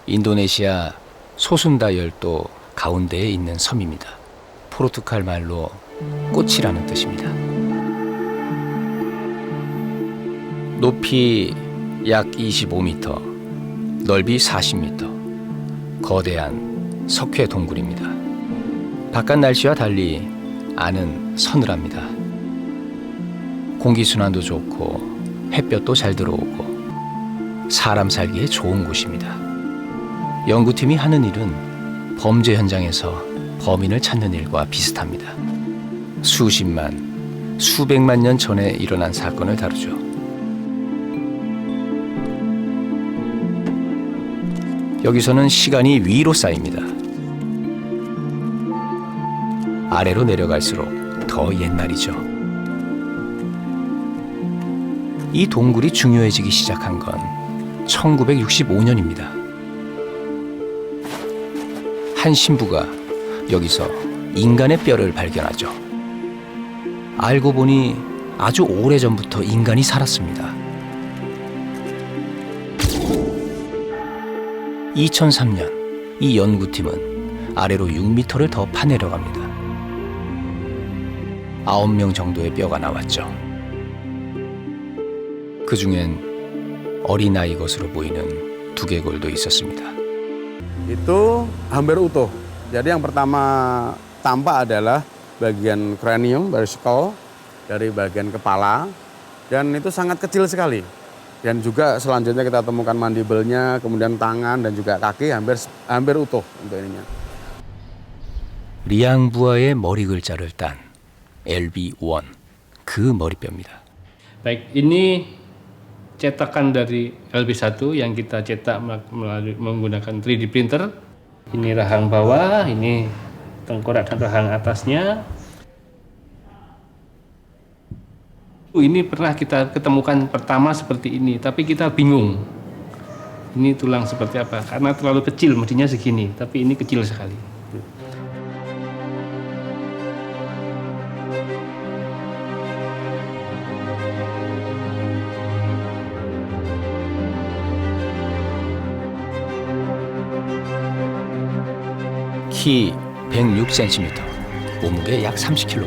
인도네시아 소순다 열도 가운데에 있는 섬입니다. 포르투갈 말로 꽃이라는 뜻입니다. 높이 약 25m, 넓이 40m, 거대한 석회 동굴입니다. 바깥 날씨와 달리 안은 서늘합니다. 공기순환도 좋고 햇볕도 잘 들어오고 사람 살기에 좋은 곳입니다. 연구팀이 하는 일은 범죄 현장에서 범인을 찾는 일과 비슷합니다. 수십만, 수백만 년 전에 일어난 사건을 다루죠. 여기서는 시간이 위로 쌓입니다. 아래로 내려갈수록 더 옛날이죠. 이 동굴이 중요해지기 시작한 건 1965년입니다. 한 신부가 여기서 인간의 뼈를 발견하죠. 알고 보니 아주 오래전부터 인간이 살았습니다. 2003년 이 연구팀은 아래로 6m를 더 파내려갑니다. 9명 정도의 뼈가 나왔죠. 그 중엔 어린아이 것으로 보이는 두개골도 있었습니다. Itu hampir utuh. Jadi yang pertama tampak adalah bagian kranium, dari skull, dari bagian kepala, dan itu sangat kecil sekali. Dan juga selanjutnya kita temukan mandibelnya, kemudian tangan dan juga kaki hampir utuh untuk ininya. 리앙부아의 머리 글자를 딴 LB1, 그 머리뼈입니다. Baik, ini cetakan dari LB1 yang kita cetak melalui menggunakan 3D printer. Ini rahang bawah, ini tengkorak dan rahang atasnya. Ini pernah kita ketemukan pertama seperti ini, tapi kita bingung. Ini tulang seperti apa? Karena terlalu kecil, mestinya segini, tapi ini kecil sekali. 키 106cm, 몸무게 약 30kg,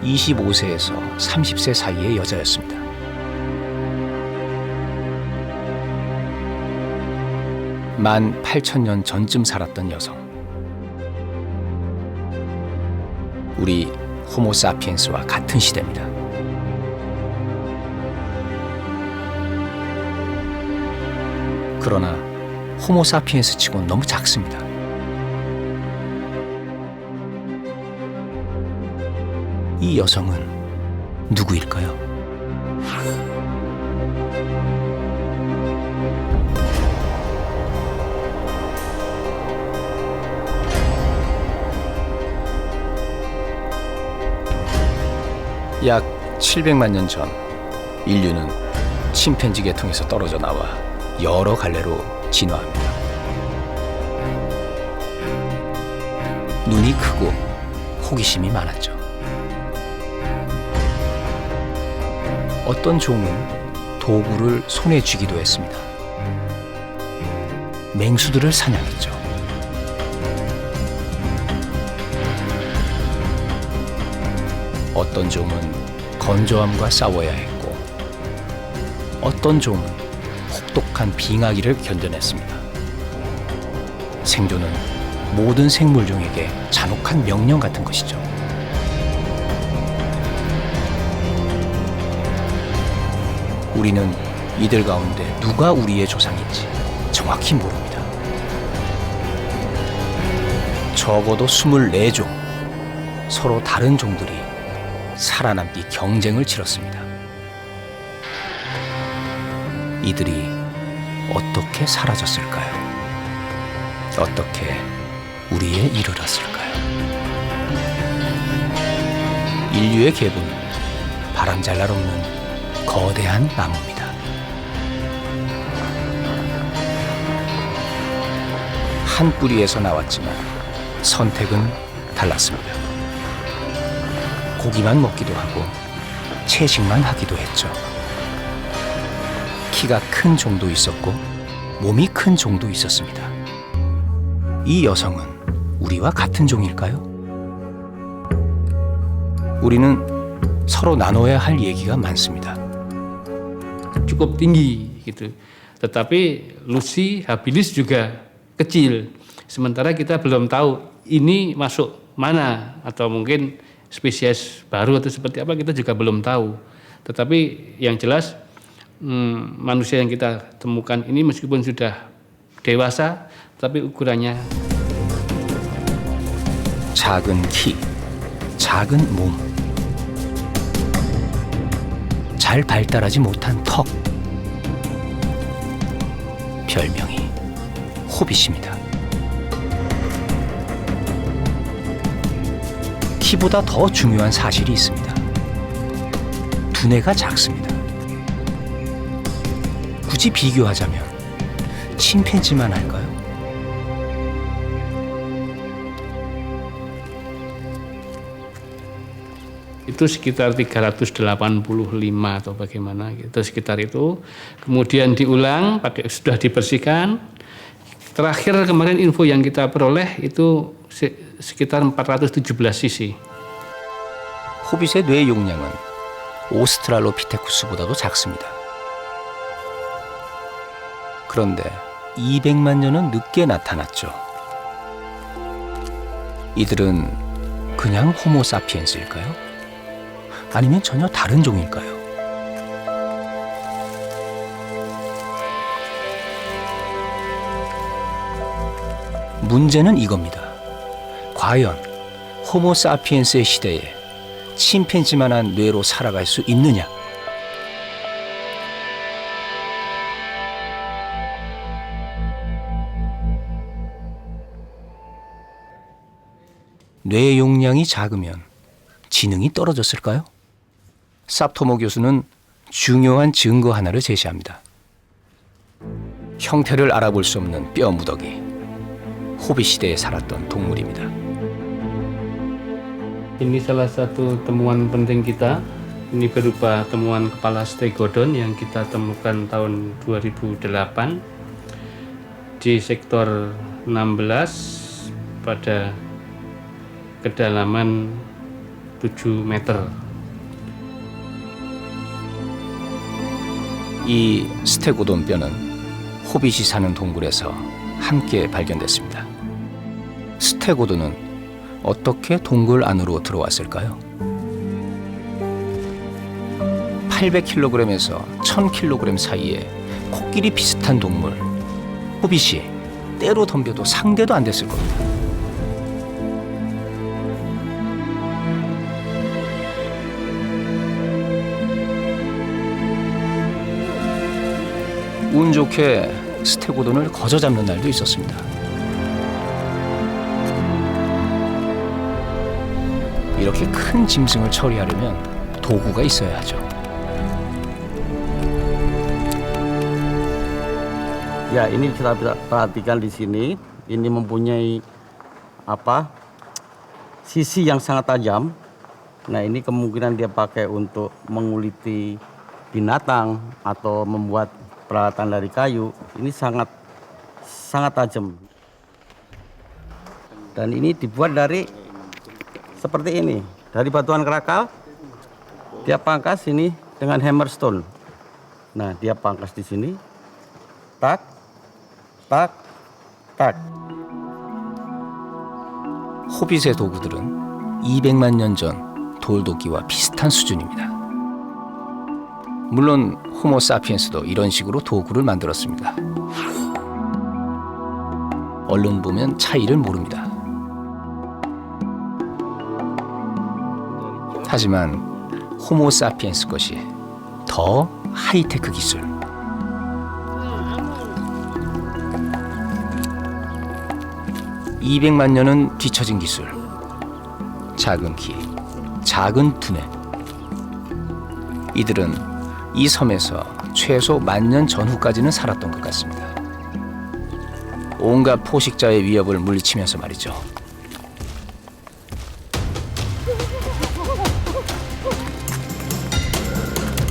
25세에서 30세 사이의 여자였습니다. 만 8천년 전쯤 살았던 여성. 우리 호모사피엔스와 같은 시대입니다. 그러나 호모사피엔스 치고는 너무 작습니다. 이 여성은 누구일까요? 약 700만 년 전 인류는 침팬지 계통에서 떨어져 나와 여러 갈래로 진화합니다. 눈이 크고 호기심이 많았죠. 어떤 종은 도구를 손에 쥐기도 했습니다. 맹수들을 사냥했죠. 어떤 종은 건조함과 싸워야 했고, 어떤 종은 혹독한 빙하기를 견뎌냈습니다. 생존은 모든 생물종에게 잔혹한 명령 같은 것이죠. 우리는 이들 가운데 누가 우리의 조상인지 정확히 모릅니다. 적어도 24종, 서로 다른 종들이 살아남기 경쟁을 치렀습니다. 이들이 어떻게 사라졌을까요? 어떻게 우리에 이르렀을까요? 인류의 계보는 바람잘 날 없는 거대한 나무입니다. 한 뿌리에서 나왔지만 선택은 달랐습니다. 고기만 먹기도 하고 채식만 하기도 했죠. 키가 큰 종도 있었고 몸이 큰 종도 있었습니다. 이 여성은 우리와 같은 종일까요? 우리는 서로 나눠야 할 얘기가 많습니다. cukup tinggi gitu. Tetapi Lucy habilis juga kecil. Sementara kita belum tahu ini masuk mana atau mungkin spesies baru atau seperti apa kita juga belum tahu. Tetapi yang jelas manusia yang kita temukan ini meskipun sudah dewasa tapi ukurannya 작은 키, 작은 몸, 잘 발달하지 못한 턱. 별명이 호빗입니다. 키보다 더 중요한 사실이 있습니다. 두뇌가 작습니다. 굳이 비교하자면 침팬지만 할까요? itu sekitar 385 atau bagaimana gitu sekitar itu. Kemudian diulang pakai sudah dibersihkan. Terakhir kemarin info yang kita peroleh itu sekitar 417 cc. 호빗의 뇌 용량은 오스트랄로피테쿠스보다도 작습니다. 그런데 200만 년은 늦게 나타났죠. 이들은 그냥 호모사피엔스일까요? 아니면 전혀 다른 종일까요? 문제는 이겁니다. 과연 호모사피엔스의 시대에 침팬지만한 뇌로 살아갈 수 있느냐? 뇌 용량이 작으면 지능이 떨어졌을까요? 삽토모 교수는 중요한 증거 하나를 제시합니다. 형태를 알아볼 수 없는 뼈 무더기, 호빗 시대에 살았던 동물입니다. Ini salah satu temuan penting kita. Ini berupa temuan kepala stegodon yang kita temukan tahun 2008 di sektor 16 pada kedalaman 7 meter. 이 스테고돈 뼈는 호빗이 사는 동굴에서 함께 발견됐습니다. 스테고돈은 어떻게 동굴 안으로 들어왔을까요? 800kg에서 1000kg 사이에 코끼리 비슷한 동물, 호빗이 때로 덤벼도 상대도 안 됐을 겁니다. 운 좋게 스테고돈을 거저 잡는 날도 있었습니다. 이렇게 큰 짐승을 처리하려면 도구가 있어야 하죠. Ya, ini kita bisa perhatikan di sini. Ini mempunyai sisi yang sangat tajam. Nah, ini kemungkinan dia pakai untuk menguliti binatang atau membuat peralatan dari kayu. Ini sangat tajam. Dan ini dibuat dari seperti ini, dari batuan kerakal. Dia pangkas ini dengan hammerstone. Nah, dia pangkas di sini. Tak, tak, tak. 호빗의 도구들은 200만 년 전 돌도끼와 비슷한 수준입니다. 물론 호모사피엔스도 이런 식으로 도구를 만들었습니다. 얼른 보면 차이를 모릅니다. 하지만 호모사피엔스 것이 더 하이테크 기술, (200만 년은) 뒤처진 기술, 작은 키, 작은 두뇌. 이들은 이 섬에서 최소 10,000년 전후까지는 살았던 것 같습니다. 온갖 포식자의 위협을 물리치면서 말이죠.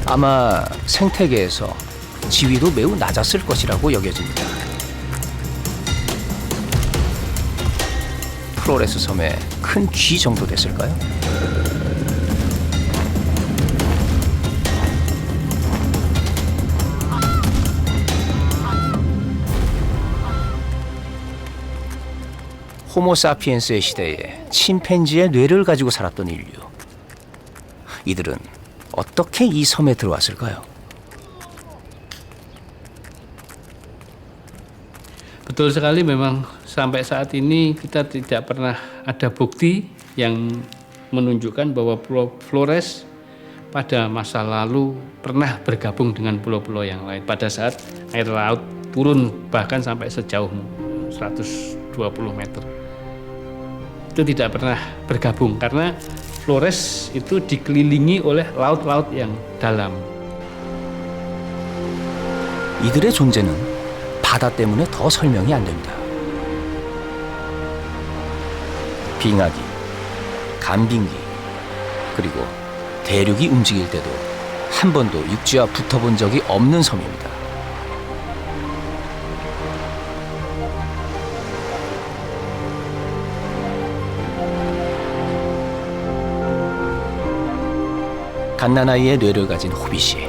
아마 생태계에서 지위도 매우 낮았을 것이라고 여겨집니다. 플로레스 섬의 큰 쥐 정도 됐을까요? 호모사피엔스의 시대에 침팬지의 뇌를 가지고 살았던 인류. 이들은 어떻게 이 섬에 들어왔을까요? Betul sekali, memang sampai saat ini kita tidak pernah ada bukti yang menunjukkan bahwa Pulau Flores pada masa lalu pernah bergabung dengan pulau-pulau yang lain pada saat air laut turun bahkan sampai sejauh 120 meter. Itu tidak pernah bergabung karena Flores itu dikelilingi oleh laut-laut yang dalam. 이들의 존재는 바다 때문에 더 설명이 안 됩니다. 빙하기, 간빙기, 그리고 대륙이 움직일 때도 한 번도 육지와 붙어본 적이 없는 섬입니다. 갓난아이의 뇌를 가진 호빗이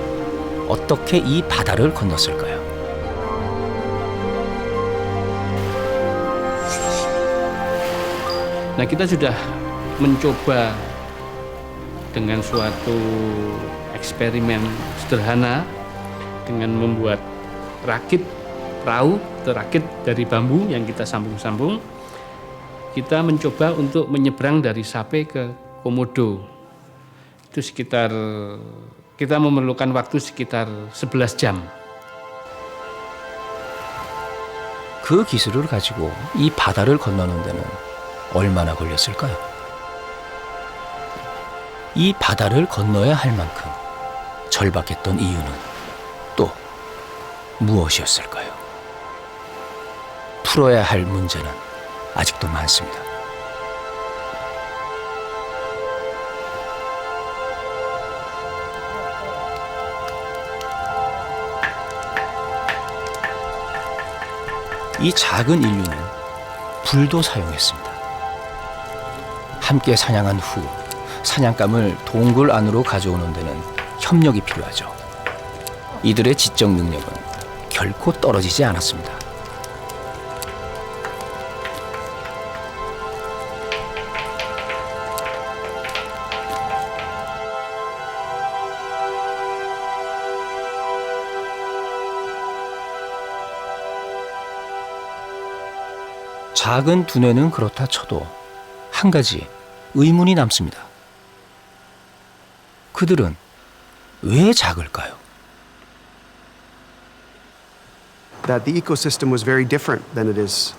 어떻게 이 바다를 건넜을까요? Nah, kita sudah mencoba dengan suatu eksperimen sederhana dengan membuat rakit perahu atau rakit dari bambu yang kita sambung-sambung. Kita mencoba untuk menyeberang dari Sape ke Komodo. Itu sekitar, kita memerlukan waktu sekitar 11 jam. 그 기술을 가지고 이 바다를 건너는 데는 얼마나 걸렸을까요? 이 바다를 건너야 할 만큼 절박했던 이유는 또 무엇이었을까요? 풀어야 할 문제는 아직도 많습니다. 이 작은 인류는 불도 사용했습니다. 함께 사냥한 후 사냥감을 동굴 안으로 가져오는 데는 협력이 필요하죠. 이들의 지적 능력은 결코 떨어지지 않았습니다. 작은 두뇌는 그렇다 쳐도 한 가지 의문이 남습니다. 그들은 왜 작을까요? That the ecosystem was very different than it is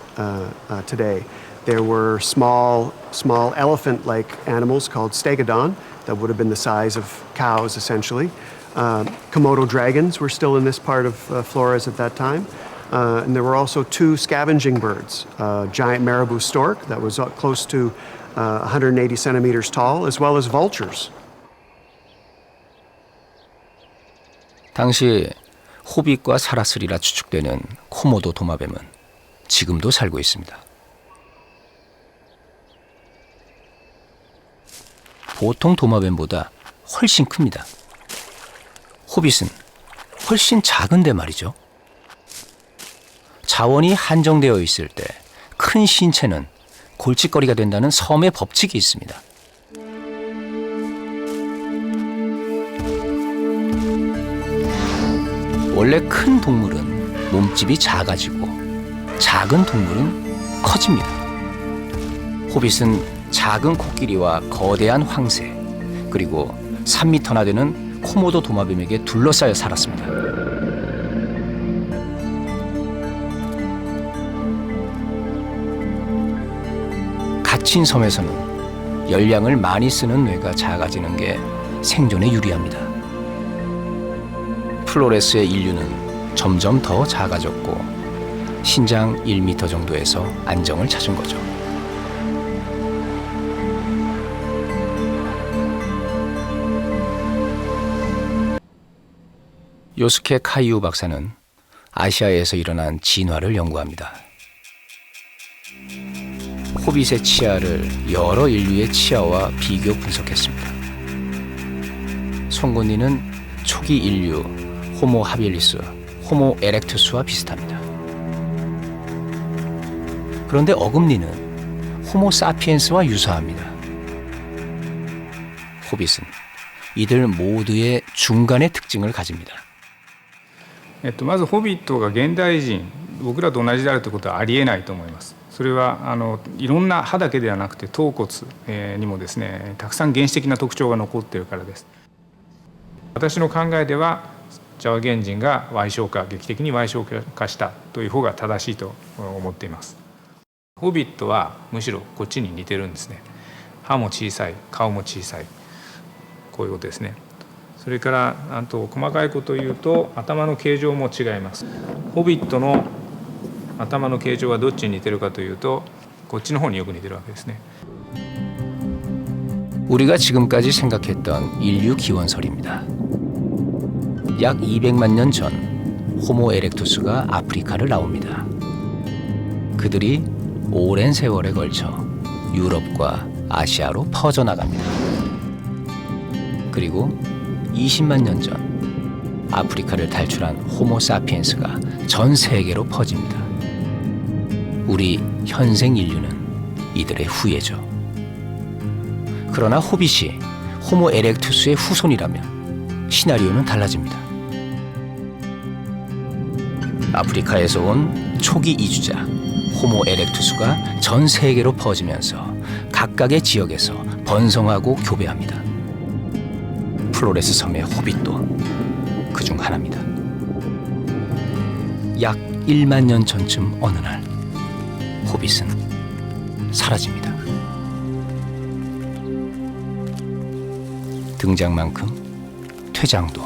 today. There were small elephant-like animals called stegodon that would have been the size of cows, essentially. Komodo dragons were still in this part of Flores at that time. And there were also two scavenging birds, a giant marabou stork that was close to 180 centimeters tall, as well as vultures. 당시 호빗과 살았으리라 추측되는 코모도 도마뱀은 지금도 살고 있습니다. 보통 도마뱀보다 훨씬 큽니다. 호빗은 훨씬 작은데 말이죠. 자원이 한정되어 있을 때 큰 신체는 골칫거리가 된다는 섬의 법칙이 있습니다. 원래 큰 동물은 몸집이 작아지고 작은 동물은 커집니다. 호빗은 작은 코끼리와 거대한 황새, 그리고 3미터나 되는 코모도 도마뱀에게 둘러싸여 살았습니다. 갇힌 섬에서는 열량을 많이 쓰는 뇌가 작아지는 게 생존에 유리합니다. 플로레스의 인류는 점점 더 작아졌고 신장 1m 정도에서 안정을 찾은 거죠. 요스케 카이우 박사는 아시아에서 일어난 진화를 연구합니다. 호빗의 치아를 여러 인류의 치아와 비교 분석했습니다. 송곳니는 초기 인류 호모 하빌리스, 호모 에렉투스와 비슷합니다. 그런데 어금니는 호모 사피엔스와 유사합니다. 호빗은 이들 모두의 중간의 특징을 가집니다. まずホビットが現代人僕らと同じであるということはありえないと思います。それはいろんな歯だけではなくて頭骨にもですねたくさん原始的な特徴が残っているからです。私の考えではジャワ原人が劇的に矮小化したという方が正しいと思っています。ホビットはむしろこっちに似てるんですね。歯も小さい、顔も小さい、こういうことですね。それからあと細かいことを言うと頭の形状も違います。ホビットの頭の形状はどっちに似てるかというとこっちの方によく似てるわけですね。 우리가 지금까지 생각했던 인류 기원설입니다. 약 200만 년 전 호모 에렉투스가 아프리카를 나옵니다. 그들이 오랜 세월에 걸쳐 유럽과 아시아로 퍼져나갑니다. 그리고 20만 년 전 아프리카를 탈출한 호모 사피엔스가 전 세계로 퍼집니다. 우리 현생 인류는 이들의 후예죠. 그러나 호빗이 호모 에렉투스의 후손이라면 시나리오는 달라집니다. 아프리카에서 온 초기 이주자 호모 에렉투스가 전 세계로 퍼지면서 각각의 지역에서 번성하고 교배합니다. 플로레스 섬의 호빗도 그중 하나입니다. 약 1만 년 전쯤 어느 날 호빗은 사라집니다. 등장만큼 퇴장도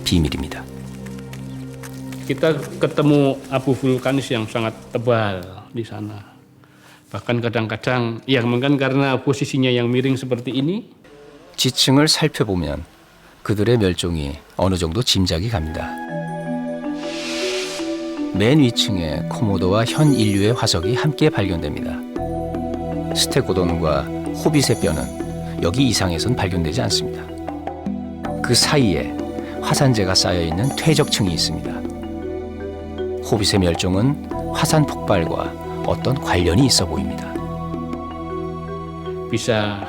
비밀입니다. Kita ketemu abu vulkanis yang sangat tebal di sana. Bahkan kadang-kadang, ya mungkin karena posisinya yang miring seperti ini, 지층을 살펴보면 그들의 멸종이 어느 정도 짐작이 갑니다. 맨 위층에 코모도와 현 인류의 화석이 함께 발견됩니다. 스테고돈과 호빗의 뼈는 여기 이상에선 발견되지 않습니다. 그 사이에 화산재가 쌓여있는 퇴적층이 있습니다. 호빗의 멸종은 화산 폭발과 어떤 관련이 있어 보입니다. bisa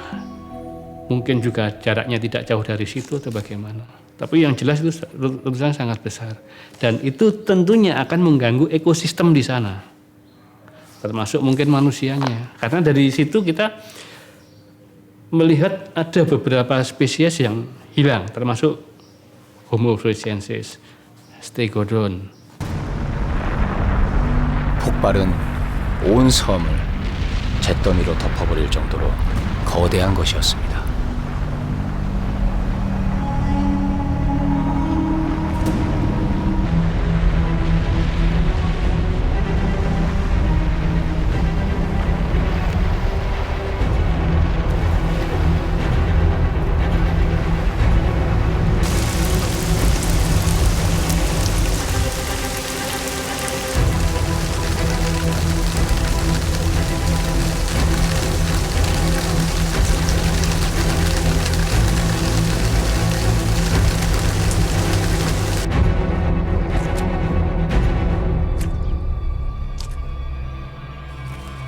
mungkin juga jaraknya tidak jauh dari situ atau bagaimana. Tapi yang jelas itu letusan sangat besar. Dan itu tentunya akan mengganggu ekosistem di sana. Termasuk mungkin manusianya. Karena dari situ kita melihat ada beberapa spesies yang hilang. Termasuk Homo floresiensis, Stegodon. 폭발은 온 섬을 잿더미로 덮어버릴 정도로 거대한 것이었습니다.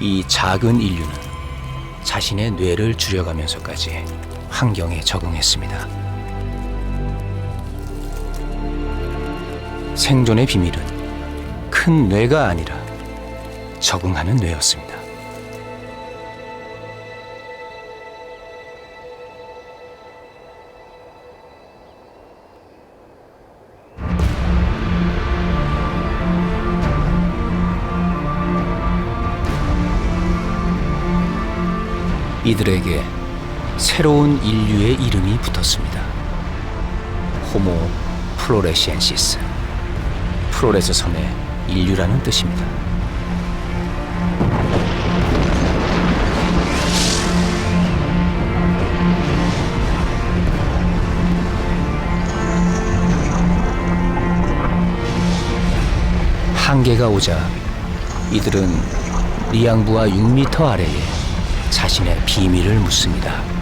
이 작은 인류는 자신의 뇌를 줄여가면서까지 환경에 적응했습니다. 생존의 비밀은 큰 뇌가 아니라 적응하는 뇌였습니다. 이들에게 새로운 인류의 이름이 붙었습니다. 호모 플로레시엔시스. 플로레스 섬의 인류라는 뜻입니다. 한계가 오자 이들은 리양부와 6m 아래에 자신의 비밀을 묻습니다.